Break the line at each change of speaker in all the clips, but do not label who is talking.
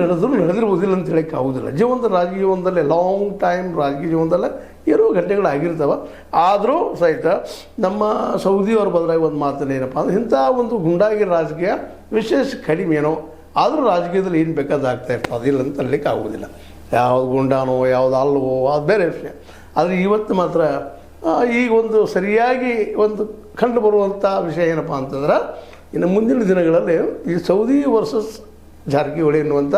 ನಡೆದಿರ್ಬೋದಿಲ್ಲ ಅಂತ ಹೇಳಕ್ಕೆ ಆಗೋದಿಲ್ಲ. ರಾಜಕೀಯ ಜೀವನದಲ್ಲಿ ಲಾಂಗ್ ಟೈಮ್ ರಾಜಕೀಯ ಜೀವನದಲ್ಲೇ ಇರೋ ಘಟನೆಗಳಾಗಿರ್ತವೆ. ಆದರೂ ಸಹಿತ ನಮ್ಮ ಸೌದಿಯವ್ರ ಬದಲಾಗಿ ಒಂದು ಮಾತನ್ನು ಏನಪ್ಪ ಅಂದ್ರೆ, ಇಂಥ ಒಂದು ಗುಂಡಾಗಿ ರಾಜಕೀಯ ವಿಶೇಷ ಕಡಿಮೆನೋ, ಆದರೂ ರಾಜಕೀಯದಲ್ಲಿ ಏನು ಬೇಕಾದ ಆಗ್ತಾ ಇರ್ತದೆ, ಅದಿಲ್ಲ ಅಂತ ಅನ್ಲಿಕ್ಕೆ ಆಗೋದಿಲ್ಲ. ಯಾವ್ದು ಗುಂಡಾನೋ ಯಾವ್ದು ಅಲ್ವೋ ಅದು ಬೇರೆ ವಿಷಯ. ಆದರೆ ಇವತ್ತು ಮಾತ್ರ ಈಗ ಒಂದು ಸರಿಯಾಗಿ ಒಂದು ಕಂಡು ಬರುವಂಥ ವಿಷಯ ಏನಪ್ಪ ಅಂತಂದ್ರೆ, ಇನ್ನು ಮುಂದಿನ ದಿನಗಳಲ್ಲಿ ಈ ಸೌದಿ ವರ್ಸಸ್ ಜಾರಕಿಹೊಳಿ ಎನ್ನುವಂಥ,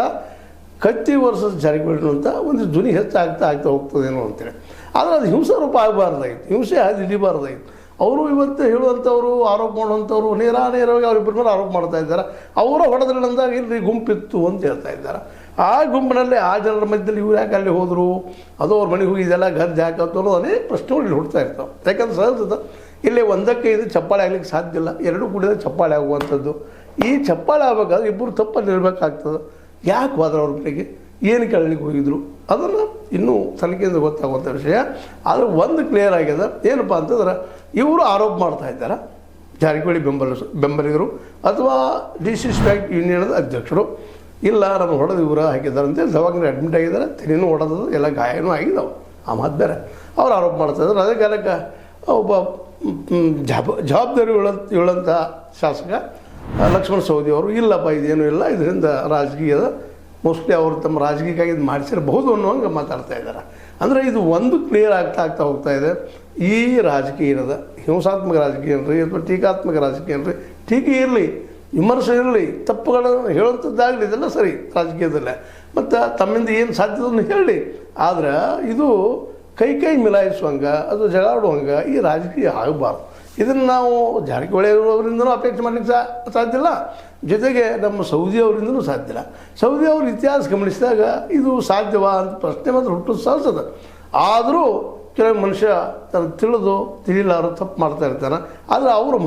ಕತ್ತಿ ವರ್ಸಸ್ ಜಾರಕಿಹೊಳಿ ಎನ್ನುವಂಥ ಒಂದು ಧ್ವನಿ ಹೆಚ್ಚಾಗ್ತಾ ಹೋಗ್ತದೇನೋ ಅಂತೇಳಿ. ಆದರೆ ಅದು ಹಿಂಸಾ ರೂಪ ಆಗಬಾರ್ದಾಗಿತ್ತು, ಹಿಂಸೆ ಅದು ಹಿಡಿಬಾರ್ದಾಗಿತ್ತು. ಅವರು ಇವತ್ತು ಹೇಳುವಂಥವ್ರು, ಆರೋಪ ಮಾಡುವಂಥವ್ರು ನೇರವಾಗಿ ಅವರಿಬ್ಬರ ಮೇಲೆ ಆರೋಪ ಮಾಡ್ತಾ ಇದ್ದಾರೆ. ಅವರ ಹೊಡೆದ್ರಂದಾಗ ಇಲ್ಲಿ ಗುಂಪಿತ್ತು ಅಂತ ಹೇಳ್ತಾ ಇದ್ದಾರೆ. ಆ ಗುಂಪಿನಲ್ಲಿ ಆ ಜನರ ಮಧ್ಯದಲ್ಲಿ ಇವ್ರು ಯಾಕೆ ಅಲ್ಲಿ ಹೋದರು, ಅದು ಅವ್ರ ಮನೆಗೆ ಹೋಗಿ ಇದೆಲ್ಲ ಗರ್ಜ್ ಹಾಕತ್ತು ಅನ್ನೋದು ಅನೇಕ ಪ್ರಶ್ನೆಗಳು ಇಲ್ಲಿ ಹುಡ್ತಾ ಇರ್ತಾವೆ. ಯಾಕಂದ್ರೆ ಸಹಜದ ಇಲ್ಲಿ ಒಂದಕ್ಕೆ ಇದು ಚಪ್ಪಾಳೆ ಆಗ್ಲಿಕ್ಕೆ ಸಾಧ್ಯ ಇಲ್ಲ, ಎರಡೂ ಕೂಡಿದ ಚಪ್ಪಾಳೆ ಆಗುವಂಥದ್ದು. ಈ ಚಪ್ಪಾಳೆ ಆಗಬೇಕಾದ್ರೆ ಇಬ್ಬರು ತಪ್ಪಲ್ಲಿ ಇರಬೇಕಾಗ್ತದೆ. ಯಾಕೆ ಹೋದ್ರೆ ಅವ್ರ ಮನೆಗೆ, ಏನು ಕೇಳಲಿಕ್ಕೆ ಹೋಗಿದ್ರು, ಅದನ್ನು ಇನ್ನೂ ತನಿಖೆಯಿಂದ ಗೊತ್ತಾಗುವಂಥ ವಿಷಯ. ಆದರೆ ಒಂದು ಕ್ಲಿಯರ್ ಆಗ್ಯದ, ಏನಪ್ಪ ಅಂತಂದ್ರೆ ಇವರು ಆರೋಪ ಮಾಡ್ತಾ ಇದ್ದಾರೆ, ಜಾರಕಿಹೊಳಿ ಬೆಂಬಲಿಗರು ಅಥವಾ ಡಿ.ಸಿ.ಸಿ ಬ್ಯಾಂಕ್ ಯೂನಿಯನ್ದ ಅಧ್ಯಕ್ಷರು, ಇಲ್ಲ ನಮ್ಮ ಹೊಡೆದು ಇವರು ಹಾಕಿದ್ದಾರೆ ಅಂತೇಳಿ ದವಾಖಾನೆ ಅಡ್ಮಿಟ್ ಆಗಿದ್ದಾರೆ, ತೆನೆನೂ ಹೊಡೆದು ಎಲ್ಲ ಗಾಯನೂ ಆಗಿದ್ದಾವೆ. ಆ ಮಾತು ಬೇರೆ. ಅವ್ರು ಆರೋಪ ಮಾಡ್ತಾ ಇದ್ದಾರೆ. ಅದೇ ಕಾಲಕ್ಕೆ ಒಬ್ಬ ಜವಾಬ್ದಾರಿ ಹೇಳಂಥ ಶಾಸಕ ಲಕ್ಷ್ಮಣ ಸವದಿ ಅವರು, ಇಲ್ಲಪ್ಪ ಇದೇನೂ ಇಲ್ಲ, ಇದರಿಂದ ರಾಜಕೀಯದ ಮೋಸ್ಟ್ಲಿ ಅವರು ತಮ್ಮ ರಾಜಕೀಯಕ್ಕಾಗಿ ಇದು ಮಾಡಿಸಿರಬಹುದು ಅನ್ನೋಂಗೆ ಮಾತಾಡ್ತಾ ಇದ್ದಾರೆ. ಅಂದರೆ ಇದು ಒಂದು ಕ್ಲಿಯರ್ ಆಗ್ತಾ ಹೋಗ್ತಾ ಇದೆ. ಈ ರಾಜಕೀಯ ಏನದ, ಹಿಂಸಾತ್ಮಕ ರಾಜಕೀಯ ಏನ್ರಿ ಅಥವಾ ಟೀಕಾತ್ಮಕ ರಾಜಕೀಯ ಏನ್ರಿ, ಟೀಕೆ ಇರಲಿ, ವಿಮರ್ಶೆ ಇರಲಿ, ತಪ್ಪುಗಳನ್ನು ಹೇಳುವಂಥದ್ದಾಗಲಿ, ಇದೆಲ್ಲ ಸರಿ ರಾಜಕೀಯದಲ್ಲೇ. ಮತ್ತು ತಮ್ಮಿಂದ ಏನು ಸಾಧ್ಯದನ್ನು ಹೇಳಿ. ಆದರೆ ಇದು ಕೈ ಮಿಲಾಯಿಸುವಂಗೆ, ಅದು ಜಗಾಡುವಂಗೆ ಈ ರಾಜಕೀಯ ಆಗಬಾರ್ದು. ಇದನ್ನು ನಾವು ಜಾರಕಿಹೊಳಿ ಅವರಿಂದನೂ ಅಪೇಕ್ಷೆ ಮಾಡಲಿಕ್ಕೆ ಸಾಧ್ಯ ಇಲ್ಲ, ಜೊತೆಗೆ ನಮ್ಮ ಸೌದಿ ಅವರಿಂದನೂ ಸಾಧ್ಯ ಇಲ್ಲ. ಸೌದಿ ಅವ್ರ ಇತಿಹಾಸ ಗಮನಿಸಿದಾಗ ಇದು ಸಾಧ್ಯವಾ ಅಂತ ಪ್ರಶ್ನೆ ಮಾತ್ರ ಹುಟ್ಟೋದು ಸಹಜದ. ಆದರೂ ಕೆಲವು ಮನುಷ್ಯ ತನ್ನ ತಿಳಿದು ತಿಳಿಲಾರು ತಪ್ಪು ಮಾಡ್ತಾ ಇರ್ತಾನೆ. ಆದರೆ ಅವರು